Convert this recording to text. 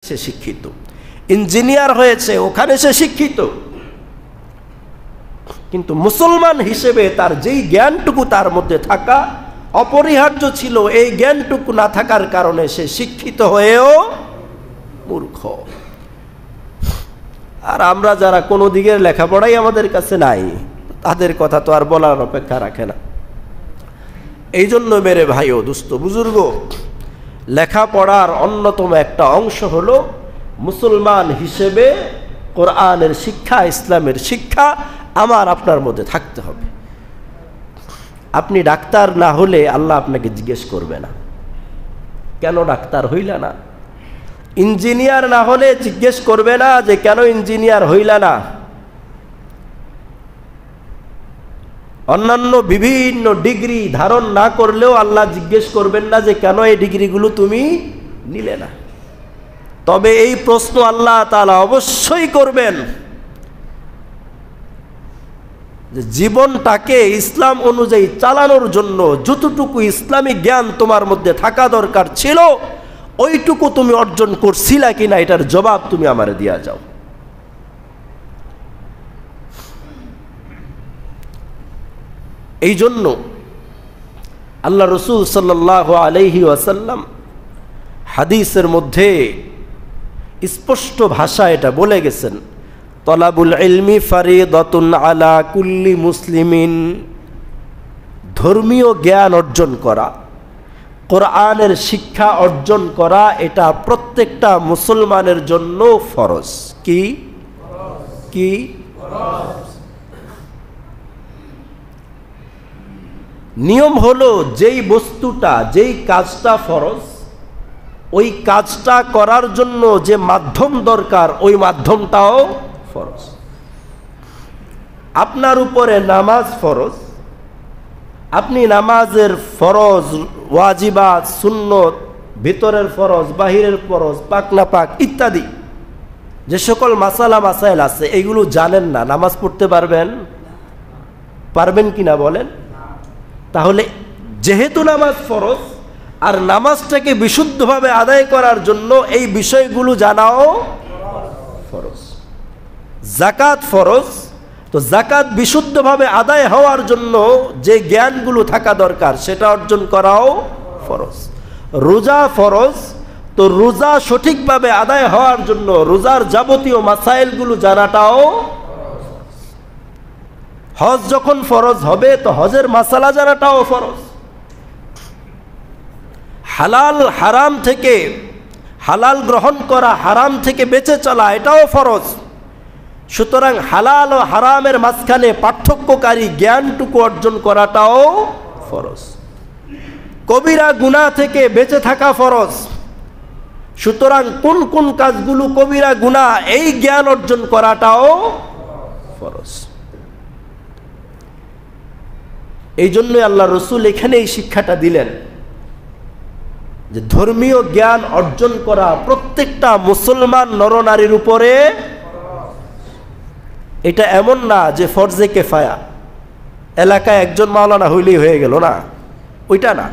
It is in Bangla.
সে শিক্ষিত, ইঞ্জিনিয়ার হয়েছে ওখানে সে শিক্ষিত, কিন্তু মুসলমান হিসেবে তার যেই জ্ঞানটুকু তার মধ্যে থাকা অপরিহার্য ছিল, এই জ্ঞানটুকু না থাকার কারণে সে শিক্ষিত হয়েও মূর্খ। আর আমরা যারা কোনো দিকের লেখাপড়াই আমাদের কাছে নাই, তাদের কথা তো আর বলার অপেক্ষা রাখে না। এই জন্য মেরে ভাই ও দুস্থ বুজুর্গ, লেখাপড়ার অন্যতম একটা অংশ হলো মুসলমান হিসেবে কোরআনের শিক্ষা, ইসলামের শিক্ষা আমার আপনার মধ্যে থাকতে হবে। আপনি ডাক্তার না হলে আল্লাহ আপনাকে জিজ্ঞেস করবে না কেন ডাক্তার হইলা না, ইঞ্জিনিয়ার না হলে জিজ্ঞেস করবে না যে কেন ইঞ্জিনিয়ার হইলা না, অন্যান্য বিভিন্ন ডিগ্রি ধারণ না করলেও আল্লাহ জিজ্ঞেস করবেন না যে কেন এই ডিগ্রিগুলো তুমি নিলে না। তবে এই প্রশ্ন আল্লাহ তাআলা অবশ্যই করবেন যে জীবনটাকে ইসলাম অনুযায়ী চালানোর জন্য যতটুকু ইসলামী জ্ঞান তোমার মধ্যে থাকা দরকার ছিল ওইটুকু তুমি অর্জন করছিলা কিনা, এটার জবাব তুমি আমারে দিয়া যাও। এই জন্য আল্লাহ রসুল সাল্লাল্লাহু আলাইহি ওয়াসাল্লাম হাদিসের মধ্যে স্পষ্ট ভাষা এটা বলে গেছেন, তলাবুল ইলমি ফারিদাতুন আলা কুল্লি মুসলিমিন, ধর্মীয় জ্ঞান অর্জন করা, কোরআনের শিক্ষা অর্জন করা এটা প্রত্যেকটা মুসলমানের জন্য ফরজ। কি কি নিয়ম হলো যেই বস্তুটা, যেই কাজটা ফরজ, ওই কাজটা করার জন্য যে মাধ্যম দরকার ওই মাধ্যমটাও ফরজ। আপনার উপরে নামাজ ফরজ, আপনি নামাজের ফরজ, ওয়াজিবাত, সুন্নত, ভিতরের ফরজ, বাহিরের ফরজ, পাক না পাক ইত্যাদি যে সকল মাসালা মাসাইল আছে এগুলো জানেন না, নামাজ পড়তে পারবেন? পারবেন কিনা বলেন? তাহলে যেহেতু নামাজ ফরজ আর নামাজটাকে বিশুদ্ধভাবে আদায় করার জন্য এই বিষয়গুলো জানাও ফরজ। যাকাত ফরজ, তো যাকাত বিশুদ্ধভাবে আদায় হওয়ার জন্য যে জ্ঞানগুলো থাকা দরকার সেটা অর্জন করাও ফরজ। রোজা ফরজ, তো রোজা সঠিকভাবে আদায় হওয়ার জন্য রোজার যাবতীয় মাসাইলগুলো জানাটাও। হজ যখন ফরজ হবে তো হজের মাসালা জানাটাও ফরজ। হালাল হারাম থেকে, হালাল গ্রহণ করা, হারাম থেকে বেঁচে চলা এটাও ফরজ। সুতরাং হালাল ও হারামের মাঝখানে পার্থক্যকারী জ্ঞানটুকু অর্জন করাটাও ফরজ। কবিরা গুনাহ থেকে বেঁচে থাকা ফরজ। সুতরাং কোন কোন কাজগুলো কবিরা গুনাহ এই জ্ঞান অর্জন করাটাও ফরজ। এই জন্যই আল্লাহ রসুল এখানে এই শিক্ষাটা দিলেন যে ধর্মীয় জ্ঞান অর্জন করা প্রত্যেকটা মুসলমান নরনারীর উপরে। এটা এমন না যে ফরজে কেফায়া, এলাকায় একজন মাওলানা হইলেই হয়ে গেল, না, ওইটা না।